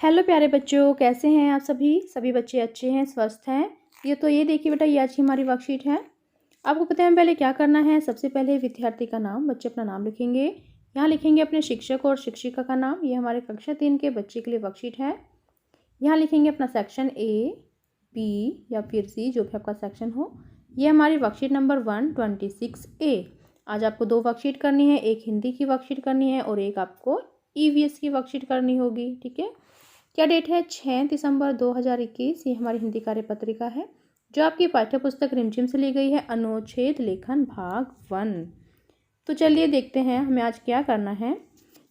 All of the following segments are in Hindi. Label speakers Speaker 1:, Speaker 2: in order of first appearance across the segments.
Speaker 1: हेलो प्यारे बच्चों, कैसे हैं आप सभी बच्चे अच्छे हैं, स्वस्थ हैं। ये देखिए बेटा, ये आज की हमारी वर्कशीट है। आपको पता है हमें पहले क्या करना है। सबसे पहले विद्यार्थी का नाम, बच्चे अपना नाम लिखेंगे। यहाँ लिखेंगे अपने शिक्षक और शिक्षिका का नाम। ये हमारे कक्षा 3 के बच्चे के लिए वर्कशीट है। यहाँ लिखेंगे अपना सेक्शन ए, बी या फिर सी, जो भी आपका सेक्शन हो। ये हमारी वर्कशीट नंबर 126A। आज आपको 2 वर्कशीट करनी है, एक हिंदी की वर्कशीट करनी है और एक आपको ईवीएस की वर्कशीट करनी होगी। ठीक है। क्या डेट है? 6 दिसंबर 2021। ये हमारी हिंदी कार्य पत्रिका है जो आपकी पाठ्य पुस्तक रिमझिम से ली गई है। अनुच्छेद लेखन भाग 1। तो चलिए देखते हैं हमें आज क्या करना है।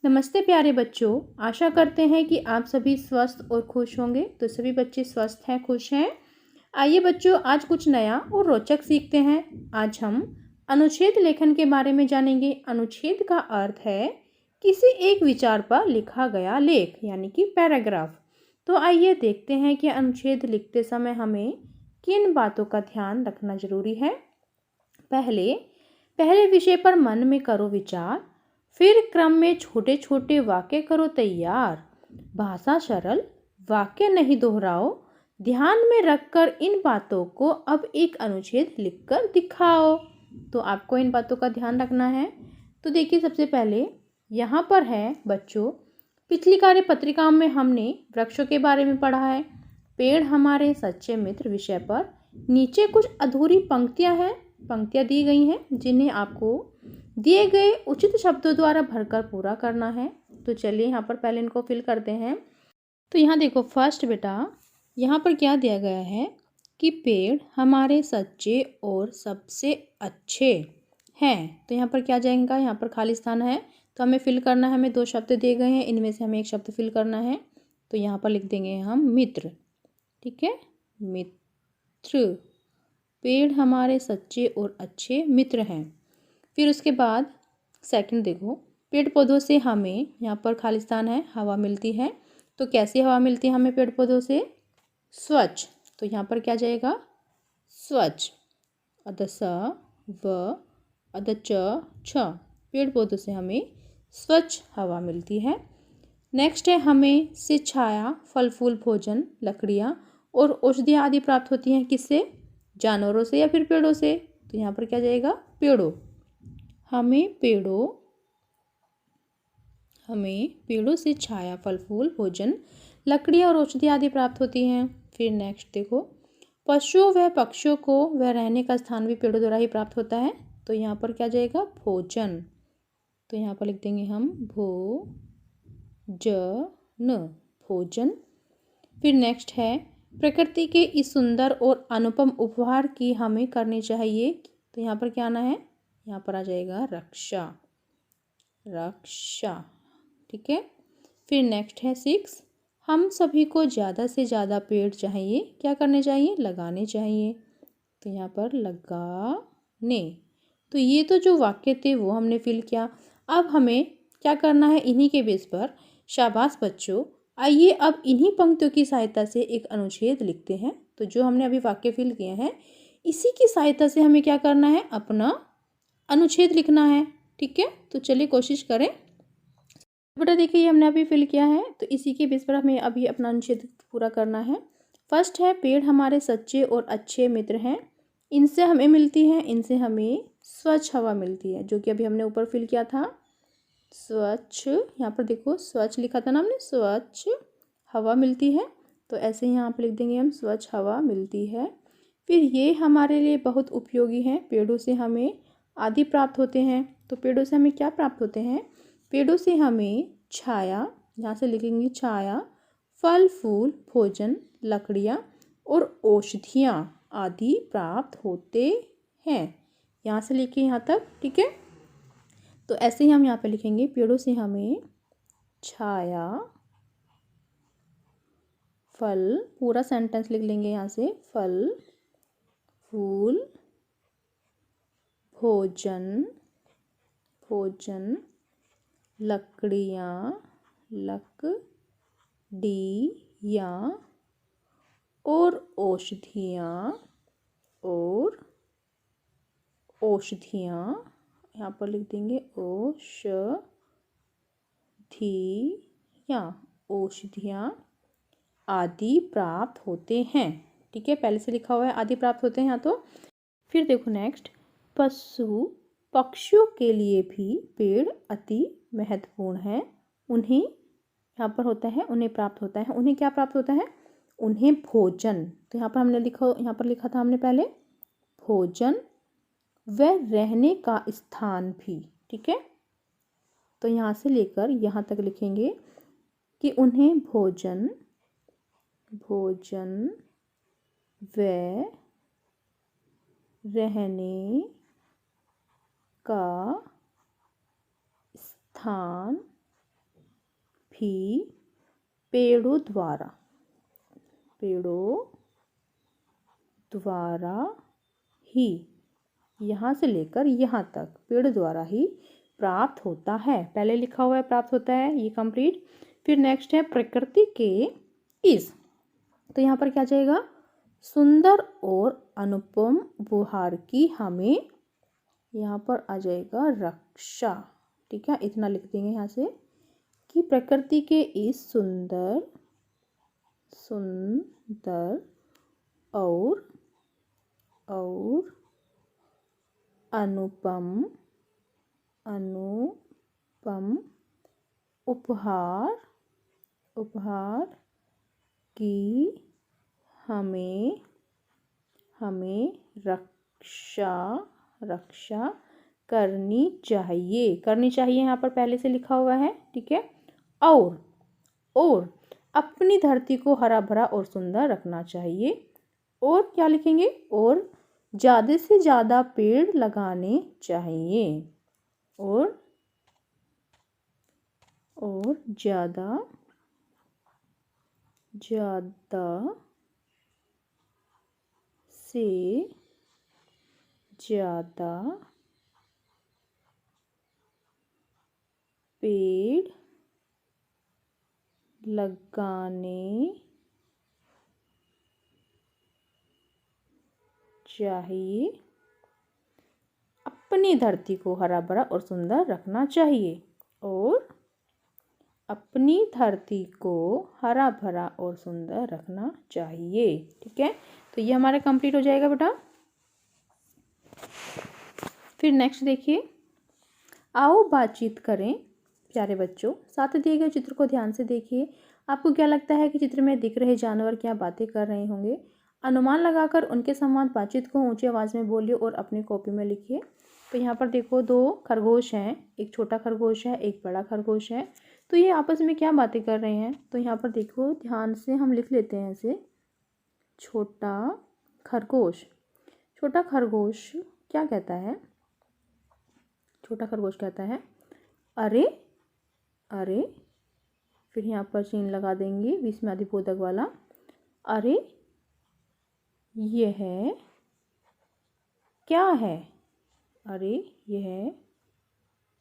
Speaker 1: नमस्ते प्यारे बच्चों, आशा करते हैं कि आप सभी स्वस्थ और खुश होंगे। तो सभी बच्चे स्वस्थ हैं, खुश हैं। आइए बच्चों, आज कुछ नया और रोचक सीखते हैं। आज हम अनुच्छेद लेखन के बारे में जानेंगे। अनुच्छेद का अर्थ है किसी एक विचार पर लिखा गया लेख, यानी कि पैराग्राफ। तो आइए देखते हैं कि अनुच्छेद लिखते समय हमें किन बातों का ध्यान रखना जरूरी है। पहले विषय पर मन में करो विचार, फिर क्रम में छोटे छोटे वाक्य करो तैयार। भाषा सरल, वाक्य नहीं दोहराओ। ध्यान में रखकर इन बातों को अब एक अनुच्छेद लिखकर दिखाओ। तो आपको इन बातों का ध्यान रखना है। तो देखिए, सबसे पहले यहाँ पर है बच्चों, पिछली कार्य पत्रिकाओं में हमने वृक्षों के बारे में पढ़ा है। पेड़ हमारे सच्चे मित्र विषय पर नीचे कुछ अधूरी पंक्तियां दी गई हैं, जिन्हें आपको दिए गए उचित शब्दों द्वारा भरकर पूरा करना है। तो चलिए यहाँ पर पहले इनको फिल करते हैं। तो यहाँ देखो, फर्स्ट बेटा, यहाँ पर क्या दिया गया है कि पेड़ हमारे सच्चे और सबसे अच्छे हैं। तो यहाँ पर क्या जाएगा, यहाँ पर खाली स्थान है तो हमें फिल करना है। हमें 2 शब्द दिए गए हैं, इनमें से हमें एक शब्द फिल करना है। तो यहाँ पर लिख देंगे हम मित्र। ठीक है, मित्र। पेड़ हमारे सच्चे और अच्छे मित्र हैं। फिर उसके बाद सेकंड देखो, पेड़ पौधों से हमें, यहाँ पर खाली स्थान है, हवा मिलती है। तो कैसी हवा मिलती है हमें पेड़ पौधों से? स्वच्छ। तो यहाँ पर क्या जाएगा? स्वच्छ। अद स व अद च छ। पेड़ पौधों से हमें स्वच्छ हवा मिलती है। नेक्स्ट है, हमें से छाया, फल फूल, भोजन, लकड़ियाँ और औषधियाँ आदि प्राप्त होती हैं। किससे? जानवरों से या फिर पेड़ों से? तो यहाँ पर क्या जाएगा? पेड़ों। हमें पेड़ों से छाया, फल फूल, भोजन, लकड़ियाँ और औषधियाँ आदि प्राप्त होती हैं। फिर नेक्स्ट देखो, पशुओं व पक्षियों को वह रहने का स्थान भी पेड़ों द्वारा ही प्राप्त होता है। तो यहाँ पर क्या जाएगा? भोजन। तो यहाँ पर लिख देंगे हम भोजन। फिर नेक्स्ट है, प्रकृति के इस सुंदर और अनुपम उपहार की हमें करनी चाहिए। तो यहाँ पर क्या आना है? यहाँ पर आ जाएगा रक्षा। ठीक है। फिर नेक्स्ट है 6, हम सभी को ज़्यादा से ज़्यादा पेड़ चाहिए। क्या करने चाहिए? लगाने चाहिए। तो यहाँ पर लगाने। तो ये तो जो वाक्य थे वो हमने फिल किया। अब हमें क्या करना है? इन्हीं के बेस पर, शाबाश बच्चों, आइए अब इन्हीं पंक्तियों की सहायता से एक अनुच्छेद लिखते हैं। तो जो हमने अभी वाक्य फिल किए हैं, इसी की सहायता से हमें क्या करना है? अपना अनुच्छेद लिखना है। ठीक है, तो चलिए कोशिश करें। बेटा देखिए, ये हमने अभी फिल किया है, तो इसी के बेस पर हमें अभी अपना अनुच्छेद पूरा करना है। फर्स्ट है, पेड़ हमारे सच्चे और अच्छे मित्र हैं। इनसे हमें स्वच्छ हवा मिलती है, जो कि अभी हमने ऊपर फिल किया था। स्वच्छ, यहाँ पर देखो स्वच्छ लिखा था ना हमने, स्वच्छ हवा मिलती है। तो ऐसे ही यहाँ पर लिख देंगे हम, स्वच्छ हवा मिलती है। फिर ये हमारे लिए बहुत उपयोगी है। पेड़ों से हमें आदि प्राप्त होते हैं। तो पेड़ों से हमें क्या प्राप्त होते हैं? पेड़ों से हमें छाया, यहाँ से लिखेंगे छाया, फल फूल, भोजन, लकड़ियाँ और औषधियाँ आदि प्राप्त होते हैं। यहाँ से लिखे यहाँ तक। ठीक है, तो ऐसे ही हम यहाँ पे लिखेंगे, पेड़ों से हमें छाया, फल, पूरा सेंटेंस लिख लेंगे यहाँ से, फल फूल, भोजन, लकड़ियाँ और औषधियाँ, यहाँ पर लिख देंगे औषधियाँ। आदि प्राप्त होते हैं। ठीक है, पहले से लिखा हुआ है आदि प्राप्त होते हैं यहाँ तो। फिर देखो नेक्स्ट, पशु पक्षियों के लिए भी पेड़ अति महत्वपूर्ण है। उन्हें यहाँ पर होता है उन्हें प्राप्त होता है, उन्हें क्या प्राप्त होता है? उन्हें भोजन। तो यहाँ पर हमने यहाँ पर लिखा था हमने पहले भोजन व रहने का स्थान भी। ठीक है, तो यहाँ से लेकर यहाँ तक लिखेंगे कि उन्हें भोजन व रहने का स्थान भी पेड़ों द्वारा ही, यहाँ से लेकर यहाँ तक पेड़ द्वारा ही प्राप्त होता है। पहले लिखा हुआ है प्राप्त होता है, ये कंप्लीट। फिर नेक्स्ट है प्रकृति के इस, तो यहाँ पर क्या जाएगा? सुंदर और अनुपम उपहार की हमें, यहाँ पर आ जाएगा रक्षा। ठीक है, इतना लिख देंगे यहाँ से कि प्रकृति के इस सुंदर और अनुपम उपहार की हमें रक्षा करनी चाहिए यहाँ पर पहले से लिखा हुआ है। ठीक है, और अपनी धरती को हरा भरा और सुंदर रखना चाहिए। और क्या लिखेंगे? और ज़्यादा से ज़्यादा पेड़ लगाने चाहिए। और ज़्यादा से ज़्यादा पेड़ लगाने चाहिए। अपनी धरती को हरा भरा और सुंदर रखना चाहिए। और अपनी धरती को हरा भरा और सुंदर रखना चाहिए। ठीक है, तो ये हमारा कंप्लीट हो जाएगा बेटा। फिर नेक्स्ट देखिए, आओ बातचीत करें। प्यारे बच्चों, साथ दिए गए चित्र को ध्यान से देखिए। आपको क्या लगता है कि चित्र में दिख रहे जानवर क्या बातें कर रहे होंगे? अनुमान लगाकर उनके संवाद बातचीत को ऊंची आवाज़ में बोलिए और अपनी कॉपी में लिखिए। तो यहाँ पर देखो, दो खरगोश हैं, एक छोटा खरगोश है, एक बड़ा खरगोश है। तो ये आपस में क्या बातें कर रहे हैं? तो यहाँ पर देखो, ध्यान से हम लिख लेते हैं ऐसे। छोटा खरगोश क्या कहता है? छोटा खरगोश कहता है अरे अरे। फिर यहाँ पर चिन्ह लगा देंगे बीच में आदिबोधक वाला। अरे यह क्या है? अरे यह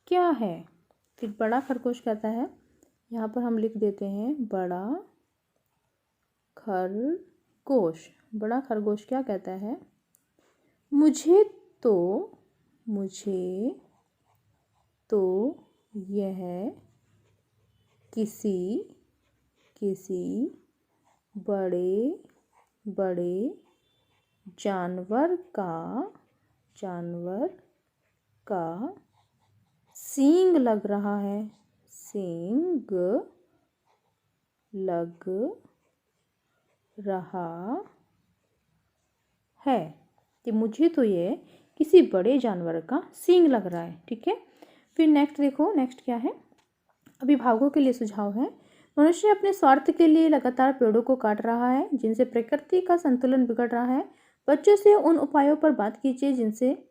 Speaker 1: क्या है? फिर बड़ा खरगोश कहता है, यहाँ पर हम लिख देते हैं बड़ा खरगोश। बड़ा खरगोश क्या कहता है? मुझे तो यह किसी बड़े जानवर का सींग लग रहा है। सींग लग रहा है कि मुझे तो ये किसी बड़े जानवर का सींग लग रहा है। ठीक है, फिर नेक्स्ट देखो, नेक्स्ट क्या है? अभिभावकों के लिए सुझाव है। मनुष्य अपने स्वार्थ के लिए लगातार पेड़ों को काट रहा है, जिनसे प्रकृति का संतुलन बिगड़ रहा है। बच्चों से उन उपायों पर बात कीजिए जिनसे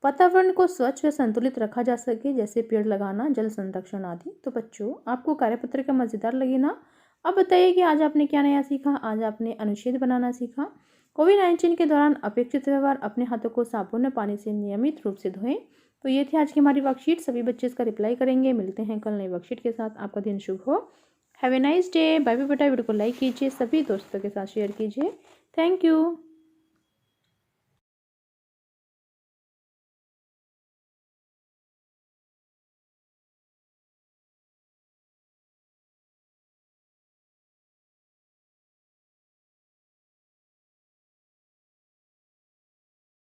Speaker 1: वातावरण को स्वच्छ व संतुलित रखा जा सके, जैसे पेड़ लगाना, जल संरक्षण आदि। तो बच्चों, आपको कार्यपत्र मज़ेदार लगे ना? अब बताइए कि आज आपने क्या नया सीखा? आज आपने अनुच्छेद बनाना सीखा। कोविड-19 के दौरान अपेक्षित व्यवहार, अपने हाथों को साबुन और पानी से नियमित रूप से धोएं। तो ये थी आज की हमारी वर्कशीट। सभी बच्चे इसका रिप्लाई करेंगे। मिलते हैं कल नई वर्कशीट के साथ। आपका दिन शुभ हो। Have a nice day. Bye bye बेटा। वीडियो को लाइक कीजिए, सभी दोस्तों के साथ शेयर कीजिए। Thank you.